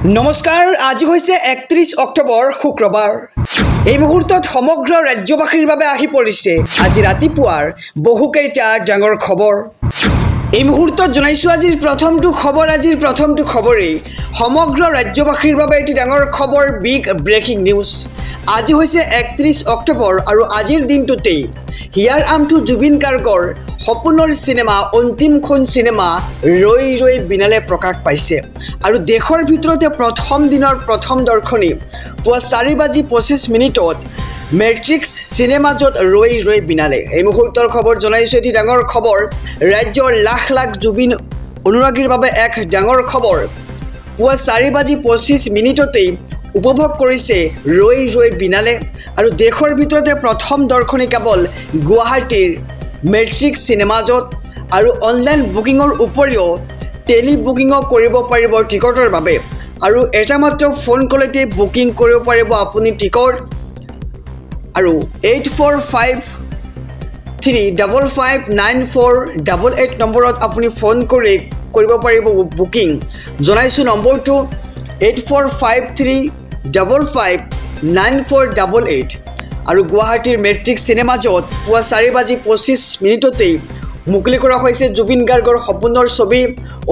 নমস্কাৰ, আজি হৈছে 31 অক্টোবৰ শুক্ৰবাৰ। এই মুহূৰ্তত সমগ্ৰ ৰাজ্যবাসীৰ বাবে আহি পৰিছে আজি ৰাতিপুৱাৰ বহুকেইটা ডাঙৰ খবৰ। এই মুহূৰ্তত জনাইছো আজিৰ প্ৰথমটো খবৰেই সমগ্ৰ ৰাজ্যবাসীৰ বাবে এটি ডাঙৰ খবৰ, বিগ ব্ৰেকিং নিউজ। আজি হৈছে 31 অক্টোবৰ আৰু আজিৰ দিনটোতেই হিয়াৰ আমঠু জুবিন গাৰ্গৰ সপোনৰ চিনেমা অন্তিমখন চিনেমা ৰৈ ৰৈ বিনালে প্ৰকাশ পাইছে আৰু দেশৰ ভিতৰতে প্ৰথম দিনৰ প্ৰথম দৰ্শনী পুৱা 4:25 মেট্ৰিক্স চিনেমাজত ৰৈ ৰৈ বিনালে। এই মুহূৰ্তৰ খবৰ জনাইছো এটি ডাঙৰ খবৰ, ৰাজ্যৰ লাখ লাখ জুবিন অনুৰাগীৰ বাবে এক ডাঙৰ খবৰ। পুৱা 4:25 উপভোগ কৰিছে ৰৈ ৰৈ বিনালে আৰু দেশৰ ভিতৰতে প্ৰথম দৰ্শনী কেৱল গুৱাহাটীৰ মেট্ৰিক্স চিনেমাজত আৰু অনলাইন বুকিঙৰ উপৰিও টেলি বুকিঙো কৰিব পাৰিব টিকটৰ বাবে আৰু এটা মাত্ৰ ফোন কলতে বুকিং কৰিব পাৰিব আপুনি টিকট আৰু 8453559488 নম্বৰত আপুনি ফোন কৰি কৰিব পাৰিব বুকিং। জনাইছো নম্বৰটো 8453559488 আৰু গুৱাহাটীৰ মেট্ৰিক্স চিনেমাজত পুৱা 4:25 মুকলি কৰা হৈছে জুবিন গাৰ্গৰ সপোনৰ ছবি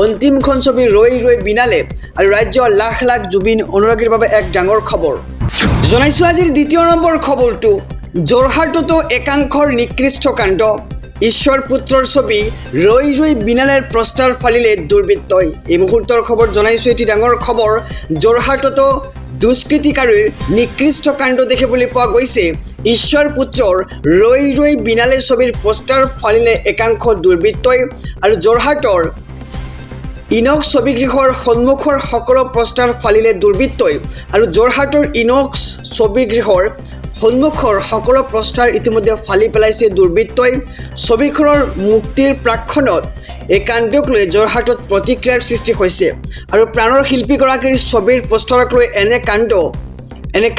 অন্তিমখন ছবি ৰৈ ৰৈ বিনালে আৰু ৰাজ্যৰ লাখ লাখ জুবিন অনুৰাগীৰ বাবে এক ডাঙৰ খবৰ। জনাইছো আজিৰ দ্বিতীয় নম্বৰ খবৰটো, যোৰহাটতো একাংশৰ নিকৃষ্ট কাণ্ড, ঈশ্বৰ পুত্ৰৰ ছবি ৰৈ ৰৈ বিনালেৰ প্ৰস্তাৰ ফালিলে দুৰ্বৃত্তই। এই মুহূৰ্তৰ খবৰ জনাইছো এটি ডাঙৰ খবৰ, যোৰহাটতো দুষ্কৃতিকাৰীৰ নিকৃষ্ট কাণ্ড দেখিবলৈ পোৱা গৈছে। ঈশ্বৰ পুত্ৰৰ ৰৈ ৰৈ বিনালে ছবিৰ পোষ্টাৰ ফালিলে একাংশ দুৰ্বৃত্তই আৰু যোৰহাটৰ ইনক্স ছবিগৃহৰ সন্মুখৰ সকলো পোষ্টাৰ ফালিলে দুৰ্বৃত্তই আৰু যোৰহাটৰ ইনক্স ছবিগৃহৰ সন্মুখৰ সকলো পোষ্টাৰ ইতিমধ্যে ফালি পেলাইছে দুৰ্বৃত্তই। ছবিখনৰ মুক্তিৰ প্ৰাক্ষণত এই কাণ্ডক লৈ যোৰহাটত প্ৰতিক্ৰিয়াৰ সৃষ্টি হৈছে আৰু প্ৰাণৰ শিল্পীগৰাকীৰ ছবিৰ পোষ্টাৰক লৈ এনে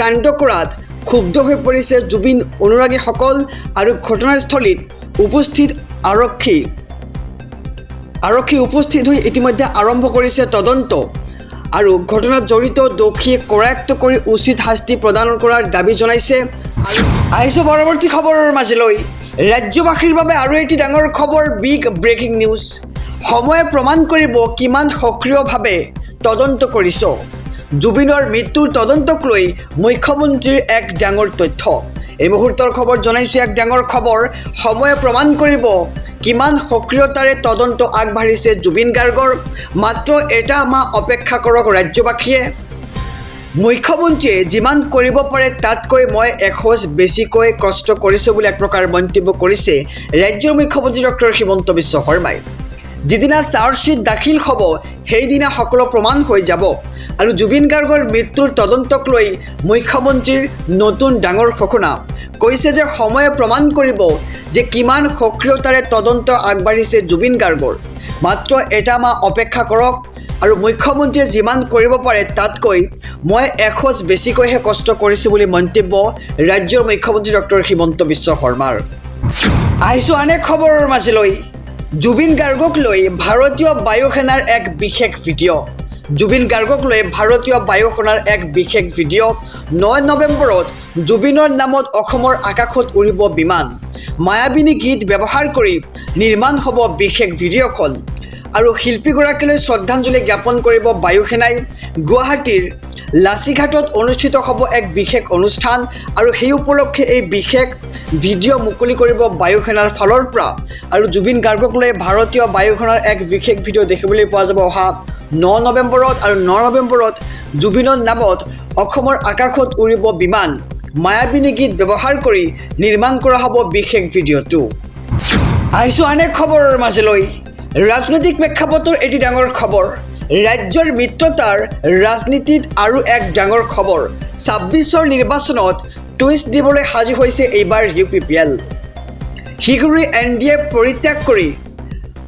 কাণ্ড কৰাত ক্ষুব্ধ হৈ পৰিছে জুবিন অনুৰাগীসকল আৰু ঘটনাস্থলীত উপস্থিত আৰক্ষী উপস্থিত হৈ ইতিমধ্যে আৰম্ভ কৰিছে তদন্ত আৰু ঘটনাত জড়িত দোষীক কৰায়ত্ব কৰি উচিত শাস্তি প্ৰদান কৰাৰ দাবী জনাইছে। আহিছোঁ পৰৱৰ্তী খবৰৰ মাজলৈ, ৰাজ্যবাসীৰ বাবে আৰু এটি ডাঙৰ খবৰ, বিগ ব্ৰেকিং নিউজ। সময়ে প্ৰমাণ কৰিব কিমান সক্ৰিয়ভাৱে তদন্ত কৰিছ। জুবিনৰ মৃত্যুৰ তদন্তক লৈ মুখ্যমন্ত্ৰীৰ এক ডাঙৰ তথ্য। এই মুহূৰ্তৰ খবৰ জনাইছো এক ডাঙৰ খবৰ, সময়ে প্ৰমাণ কৰিব কিমান সক্ৰিয়তাৰে তদন্ত আগবাঢ়িছে জুবিন গাৰ্গৰ। মাত্ৰ এটা মাহ অপেক্ষা কৰক ৰাজ্যবাসীয়ে। মুখ্যমন্ত্ৰীয়ে যিমান কৰিব পাৰে তাতকৈ মই এখোজ বেছিকৈ কষ্ট কৰিছোঁ বুলি এক প্ৰকাৰ মন্তব্য কৰিছে ৰাজ্যৰ মুখ্যমন্ত্ৰী ডক্টৰ হিমন্ত বিশ্ব শৰ্মাই। যিদিনা চাৰ্জশ্বীট দাখিল হ'ব সেইদিনা সকলো প্ৰমাণ হৈ যাব আৰু জুবিন গাৰ্গৰ মৃত্যুৰ তদন্তক লৈ মুখ্যমন্ত্ৰীৰ নতুন ডাঙৰ ঘোষণা। কৈছে যে সময়ে প্ৰমাণ কৰিব যে কিমান সক্ৰিয়তাৰে তদন্ত আগবাঢ়িছে জুবিন গাৰ্গৰ। মাত্ৰ এটা মাহ অপেক্ষা কৰক আৰু মুখ্যমন্ত্ৰীয়ে যিমান কৰিব পাৰে তাতকৈ মই এখোজ বেছিকৈহে কষ্ট কৰিছোঁ বুলি মন্তব্য ৰাজ্যৰ মুখ্যমন্ত্ৰী ডক্টৰ হিমন্ত বিশ্ব শৰ্মাৰ। আহিছোঁ আন এক খবৰৰ মাজলৈ, জুবিন গাৰ্গক লৈ ভাৰতীয় বায়ুসেনাৰ এক বিশেষ ভিডিঅ'। জুবিন গাৰ্গক লৈ ভাৰতীয় বায়ুসেনাৰ এক বিশেষ ভিডিঅ'। 9 নৱেম্বৰত জুবিনৰ নামত অসমৰ আকাশত উৰিব বিমান, মায়াবিনী গীত ব্যৱহাৰ কৰি নিৰ্মাণ হ'ব বিশেষ ভিডিঅ'খন আৰু শিল্পীগৰাকীলৈ শ্ৰদ্ধাঞ্জলি জ্ঞাপন কৰিব বায়ুসেনাই। গুৱাহাটীৰ লাচিঘাটত অনুষ্ঠিত হ'ব এক বিশেষ অনুষ্ঠান আৰু সেই উপলক্ষে এই বিশেষ ভিডিঅ' মুকলি কৰিব বায়ুসেনাৰ ফালৰ পৰা আৰু জুবিন গাৰ্গক লৈ ভাৰতীয় বায়ুসেনাৰ এক বিশেষ ভিডিঅ' দেখিবলৈ পোৱা যাব অহা 9 নৱেম্বৰত আৰু 9 নৱেম্বৰত জুবিনৰ নামত অসমৰ আকাশত উৰিব বিমান, মায়াবিনী গীত ব্যৱহাৰ কৰি নিৰ্মাণ কৰা হ'ব বিশেষ ভিডিঅ'টো। আহিছোঁ আন এক খবৰৰ মাজলৈ, ৰাজনৈতিক প্ৰেক্ষাপটৰ এটি ডাঙৰ খবৰ, ৰাজ্যৰ মিত্ৰতাৰ ৰাজনীতিত আৰু এক ডাঙৰ খবৰ। 26ৰ নিৰ্বাচনত টুইষ্ট দিবলৈ সাজু হৈছে এইবাৰ UPPL। শীঘ্ৰেই NDA পৰিত্যাগ কৰি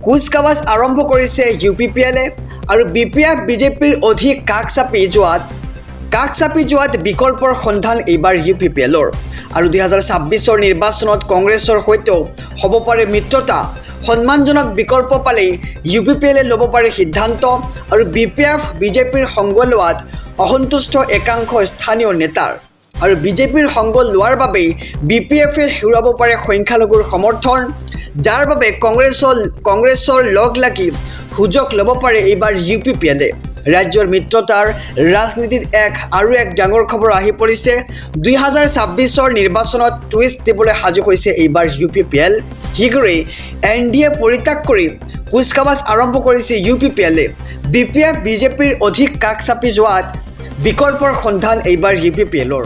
কুচকাৱাজ আৰম্ভ কৰিছে UPPLে আৰু BPF BJPৰ অধিক কাষ চাপি যোৱাত বিকল্পৰ সন্ধান এইবাৰ UPPLৰ আৰু 2026ৰ নিৰ্বাচনত কংগ্ৰেছৰ সৈতেও হ'ব পাৰে মিত্ৰতা। সন্মানজনক বিকল্প পালেই UPPLে ল'ব পাৰে সিদ্ধান্ত আৰু BPF বিজেপিৰ সংগ লোৱাত অসন্তুষ্ট একাংশ স্থানীয় নেতাৰ আৰু বিজেপিৰ সংগ লোৱাৰ বাবেই BPFে হেৰুৱাব পাৰে সংখ্যালঘুৰ সমৰ্থন যাৰ বাবে কংগ্ৰেছৰ লগ লাগি সুযোগ ল'ব পাৰে এইবাৰ UPPLে ৰাজ্যৰ মিত্ৰতাৰ ৰাজনীতিত আৰু এক ডাঙৰ খবৰ আহি পৰিছে 2026ৰ নিৰ্বাচনত টুইষ্ট দিবলৈ সাজু হৈছে এইবাৰ UPPL শীঘ্ৰেই NDA পৰিত্যাগ কৰি কুচকাৱাজ আৰম্ভ কৰিছে UPPLে BPF বিজেপিৰ অধিক কাষ চাপি যোৱাত বিকল্পৰ সন্ধান এইবাৰ UPPLৰ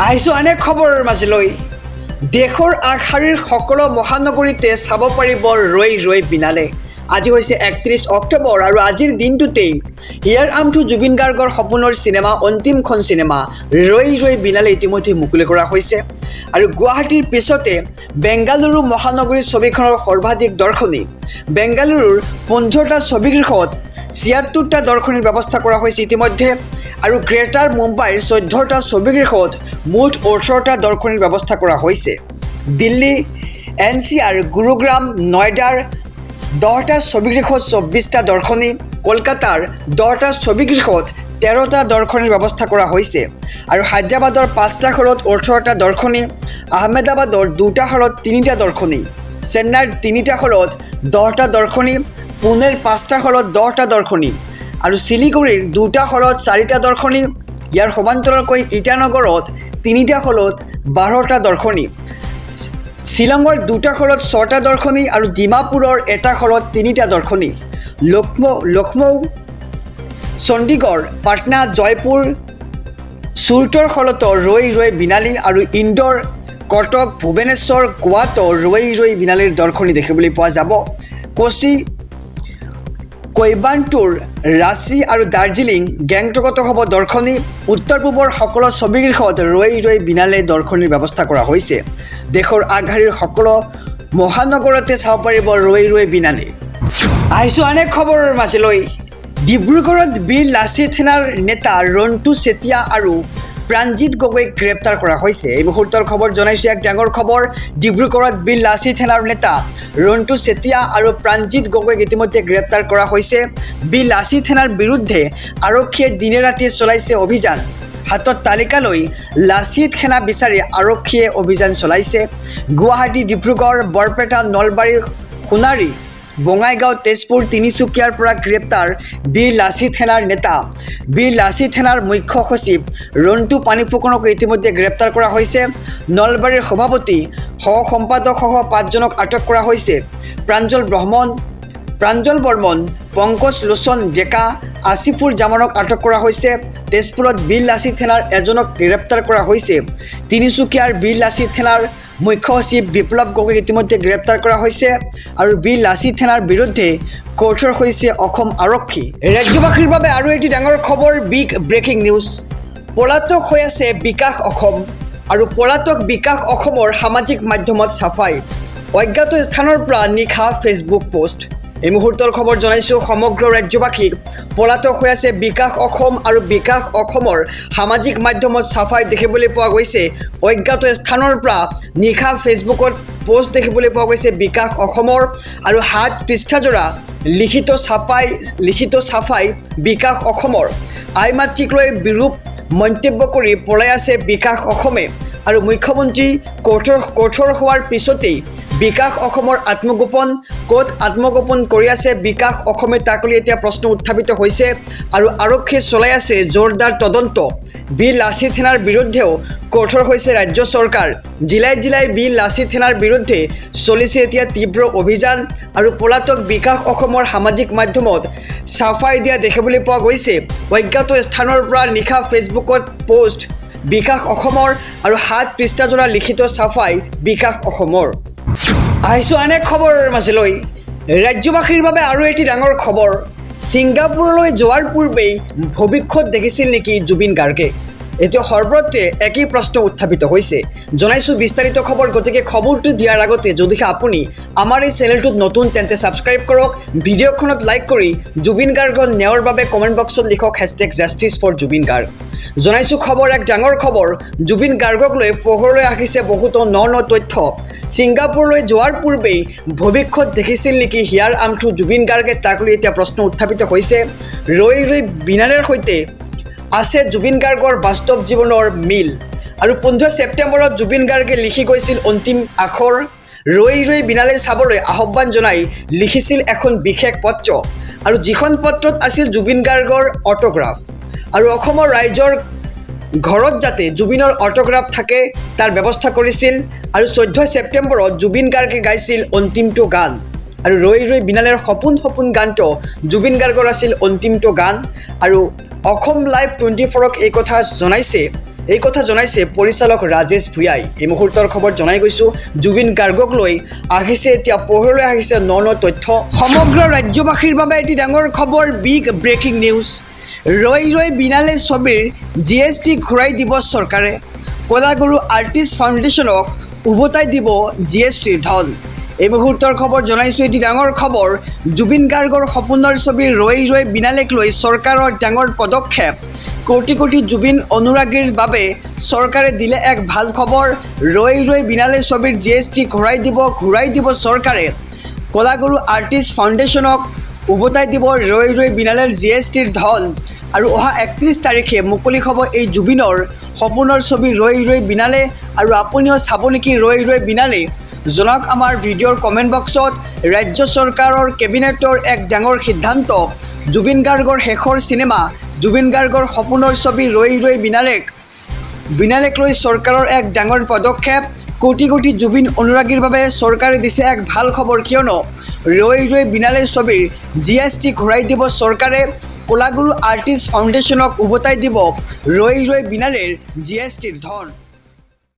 আহিছো অনেক খবৰৰ মাজলৈ দেশৰ আগশাৰীৰ সকলো মহানগৰীতে চাব পাৰিব ৰৈ বিনালে আজি হৈছে 31 অক্টোবৰ আৰু আজিৰ দিনটোতেই হিয়াৰ আমঠু জুবিন গাৰ্গৰ সপোনৰ সিনেমা অন্তিমখন সিনেমা ৰৈ বিনালে ইতিমধ্যে মুকলি কৰা হৈছে আৰু গুৱাহাটীৰ পিছতে বেংগালুৰু মহানগৰীৰ ছবিখনৰ সৰ্বাধিক দৰ্শনী বেংগালুৰুৰ 15টা ছবিগৃহত 76টা দৰ্শনীৰ ব্যৱস্থা কৰা হৈছে ইতিমধ্যে আৰু গ্ৰেটাৰ মুম্বাইৰ 14টা ছবিগৃহত মুঠ 18টা দৰ্শনীৰ ব্যৱস্থা কৰা হৈছে দিল্লী NCR গুৰুগ্ৰাম নয়ডাৰ 10টা ছবিগৃহত 24টা দৰ্শনী কলকাতাৰ 10টা ছবিগৃহত 13টা দৰ্শনীৰ ব্যৱস্থা কৰা হৈছে আৰু হায়দৰাবাদৰ 5টা হলত 18টা দৰ্শনী আহমেদাবাদৰ 2টা হলত 3টা দৰ্শনী চেন্নাইৰ 3টা হলত 10টা দৰ্শনী পুনেৰ 5টা হলত 10টা দৰ্শনী আৰু শিলিগুৰিৰ 2টা হলত 4টা দৰ্শনী ইয়াৰ সমান্তৰালকৈ ইটানগৰত 3টা হলত 12টা দৰ্শনী শিলঙৰ 2টা হলত 6টা দৰ্শনী আৰু ডিমাপুৰৰ 1টা হলত 3টা দৰ্শনী লক্ষ্ণৌ চণ্ডীগড় পাটনা জয়পুৰ চুৰটৰ হলত ৰৈ বিনালী আৰু ইন্দোৰ কটক ভুৱনেশ্বৰ গোৱাতো ৰৈ বিনালীৰ দৰ্শনী দেখিবলৈ পোৱা যাব কোচি কৈবান্টুৰ ৰাঁচী আৰু দাৰ্জিলিং গেংটকতো হ'ব দৰ্শনী উত্তৰ পূবৰ সকলো ছবিগৃহত ৰৈ বিনালে দৰ্শনীৰ ব্যৱস্থা কৰা হৈছে দেশৰ আগশাৰীৰ সকলো মহানগৰতে চাব পাৰিব ৰৈ বিনালে আহিছো অনেক খবৰৰ মাজলৈ ডিব্ৰুগড়ত বীৰ লাচিত সেনাৰ নেতা ৰন্টু চেতিয়া আৰু প্ৰাণজিৎ গগৈক গ্ৰেপ্তাৰ কৰা হৈছে এই মুহূৰ্তৰ খবৰ জনাইছো এক ডাঙৰ খবৰ ডিব্ৰুগড়ত বীৰ লাচিত সেনাৰ নেতা ৰন্টু চেতিয়া আৰু প্ৰাণজিৎ গগৈক ইতিমধ্যে গ্ৰেপ্তাৰ কৰা হৈছে বীৰ লাচিত সেনাৰ বিৰুদ্ধে আৰক্ষীয়ে দিনে ৰাতি চলাইছে অভিযান হাতত তালিকা লৈ লাচিত সেনা বিচাৰি আৰক্ষীয়ে অভিযান চলাইছে গুৱাহাটী ডিব্ৰুগড় বৰপেটা নলবাৰী সোণাৰী বঙাইগাঁও তেজপুৰ তিনিচুকীয়াৰ পৰা গ্ৰেপ্তাৰ বীৰ লাচিত সেনাৰ নেতা বীৰ লাচিত সেনাৰ মুখ্য সচিব ৰন্টু পানীফুকনক ইতিমধ্যে গ্ৰেপ্তাৰ কৰা হৈছে নলবাৰীৰ সভাপতি সহ সম্পাদক সহ 5জনক আটক কৰা হৈছে প্ৰাঞ্জল বৰ্মন পংকজ লোচন ডেকা আসিফুৰ জামানক আটক কৰা হৈছে তেজপুৰত বীৰ লাচিত সেনাৰ এজনক গ্ৰেপ্তাৰ কৰা হৈছে তিনিচুকীয়াৰ বীৰ লাচিত সেনাৰ মুখ্য সচিব বিপ্লৱ গগৈক ইতিমধ্যে গ্ৰেপ্তাৰ কৰা হৈছে আৰু বীৰ লাচিত সেনাৰ বিৰুদ্ধে কঠোৰ হৈছে অসম আৰক্ষী ৰাজ্যবাসীৰ বাবে আৰু এটি ডাঙৰ খবৰ বিগ ব্ৰেকিং নিউজ পলাতক হৈ আছে বিকাশ অসম আৰু পলাতক বিকাশ অসমৰ সামাজিক মাধ্যমত চাফাই অজ্ঞাত স্থানৰ পৰা নিশা ফেচবুক পোষ্ট এই মুহূৰ্তৰ খবৰ জনাইছো সমগ্ৰ ৰাজ্যবাসীক পলাতক হৈ আছে বিকাশ অসম আৰু বিকাশ অসমৰ সামাজিক মাধ্যমত চাফাই দেখিবলৈ পোৱা গৈছে অজ্ঞাত স্থানৰ পৰা নিশা ফেচবুকত পোষ্ট দেখিবলৈ পোৱা গৈছে বিকাশ অসমৰ আৰু 7 পৃষ্ঠাজোৰা লিখিত চাফাই বিকাশ অসমৰ আই মাতৃক লৈ বিৰূপ মন্তব্য কৰি পলাই আছে বিকাশ অসমে আৰু মুখ্যমন্ত্ৰী কঠোৰ হোৱাৰ পিছতেই বিকাশ অসমৰ আত্মগোপন ক'ত আত্মগোপন কৰি আছে বিকাশ অসমে তাক লৈ এতিয়া প্ৰশ্ন উত্থাপিত হৈছে আৰু আৰক্ষীয়ে চলাই আছে জোৰদাৰ তদন্ত বীৰ লাচিত সেনাৰ বিৰুদ্ধেও কঠোৰ হৈছে ৰাজ্য চৰকাৰ জিলাই বীৰ লাচিত সেনাৰ বিৰুদ্ধে চলিছে এতিয়া তীব্ৰ অভিযান আৰু পলাতক বিকাশ অসমৰ সামাজিক মাধ্যমত চাফাই দিয়া দেখিবলৈ পোৱা গৈছে অজ্ঞাত স্থানৰ পৰা নিশা ফেচবুকত পোষ্ট বিকাশ অসমৰ আৰু 7 পৃষ্ঠাজোৰা লিখিত চাফাই বিকাশ অসমৰ আহিছো অনেক খবৰৰ মাজলৈ ৰাজ্যবাসীৰ বাবে আৰু এটি ডাঙৰ খবৰ ছিংগাপুৰলৈ যোৱাৰ পূৰ্বেই ভৱিষ্যত দেখিছিল নেকি জুবিন গাৰ্গে এতিয়া সৰ্বত্ৰে একই প্ৰশ্ন উত্থাপিত হৈছে। জনাইছোঁ বিস্তাৰিত খবৰ, গতিকে খবৰটো দিয়াৰ আগতে যদিহে আপুনি আমাৰ এই চেনেলটোত নতুন তেন্তে ছাবস্ক্ৰাইব কৰক, ভিডিঅ'খনত লাইক কৰি জুবিন গাৰ্গৰ ন্যায়ৰ বাবে কমেণ্ট বক্সত লিখক #জাষ্টিছ4জুবিন গাৰ্গ। জনাইছোঁ খবৰ, এক ডাঙৰ খবৰ, জুবিন গাৰ্গক লৈ পোহৰলৈ আহিছে বহুতো ন তথ্য। ছিংগাপুৰলৈ যোৱাৰ পূৰ্বেই ভৱিষ্যত দেখিছিল নেকি হিয়াৰ আমঠু জুবিন গাৰ্গে, তাক লৈ এতিয়া প্ৰশ্ন উত্থাপিত হৈছে। ৰৈ ৰৈ বিনালেৰ সৈতে আছে জুবিন গাৰ্গৰ বাস্তৱ জীৱনৰ মিল। আৰু 15 ছেপ্টেম্বৰত জুবিন গাৰ্গে লিখি গৈছিল অন্তিম আখৰ। ৰৈ ৰৈ বিনালে চাবলৈ আহ্বান জনাই লিখিছিল এখন বিশেষ পত্ৰ, আৰু যিখন পত্ৰত আছিল জুবিন গাৰ্গৰ অটোগ্ৰাফ। আৰু অসমৰ ৰাইজৰ ঘৰত যাতে জুবিনৰ অটোগ্ৰাফ থাকে তাৰ ব্যৱস্থা কৰিছিল। আৰু 14 ছেপ্টেম্বৰত জুবিন গাৰ্গে গাইছিল অন্তিমটো গান। আৰু ৰৈ ৰৈ বিনালেৰ সপোন গানটো জুবিন গাৰ্গৰ আছিল অন্তিমটো গান। আৰু অসম লাইভ 24ক এই কথা জনাইছে পৰিচালক ৰাজেশ ভূঞাই। এই মুহূৰ্তৰ খবৰ জনাই গৈছোঁ, জুবিন গাৰ্গক লৈ আহিছে এতিয়া পোহৰলৈ আহিছে ন তথ্য। সমগ্ৰ ৰাজ্যবাসীৰ বাবে এটি ডাঙৰ খবৰ, বিগ ব্ৰেকিং নিউজ। ৰৈ ৰৈ বিনালে ছবিৰ GST ঘূৰাই দিব চৰকাৰে। কলাগুৰু আৰ্টিষ্ট ফাউণ্ডেশ্যনক উভতাই দিব GSTৰ ধন। এই মুহূৰ্তৰ খবৰ জনাইছোঁ, এটি ডাঙৰ খবৰ, জুবিন গাৰ্গৰ সপোনৰ ছবি ৰৈ ৰৈ বিনালেক লৈ চৰকাৰৰ ডাঙৰ পদক্ষেপ। কোটি কোটি জুবিন অনুৰাগীৰ বাবে চৰকাৰে দিলে এক ভাল খবৰ। ৰৈ ৰৈ বিনালে ছবিৰ GST ঘূৰাই দিব চৰকাৰে। কলাগুৰু আৰ্টিষ্ট ফাউণ্ডেশ্যনক উভতাই দিব ৰৈ ৰৈ বিনালেৰ GSTৰ ধন। আৰু অহা 31 তাৰিখে মুকলি হ'ব এই জুবিনৰ সপোনৰ ছবি ৰৈ ৰৈ বিনালে। আৰু আপুনিও চাব নেকি ৰৈ ৰৈ বিনালে? জনাওক আমাৰ ভিডিঅ'ৰ কমেণ্ট বক্সত। ৰাজ্য চৰকাৰৰ কেবিনেটৰ এক ডাঙৰ সিদ্ধান্ত, জুবিন গাৰ্গৰ শেষৰ চিনেমা জুবিন গাৰ্গৰ সপোনৰ ছবি ৰৈ ৰৈ বিনালেক লৈ চৰকাৰৰ এক ডাঙৰ পদক্ষেপ। কোটি কোটি জুবিন অনুৰাগীৰ বাবে চৰকাৰে দিছে এক ভাল খবৰ, কিয়নো ৰৈ ৰৈ বিনালে ছবিৰ GST ঘূৰাই দিব চৰকাৰে। কলাগুৰু আৰ্টিষ্ট ফাউণ্ডেশ্যনক উভতাই দিব ৰৈ ৰৈ বিনালেৰ GSTৰ ধন।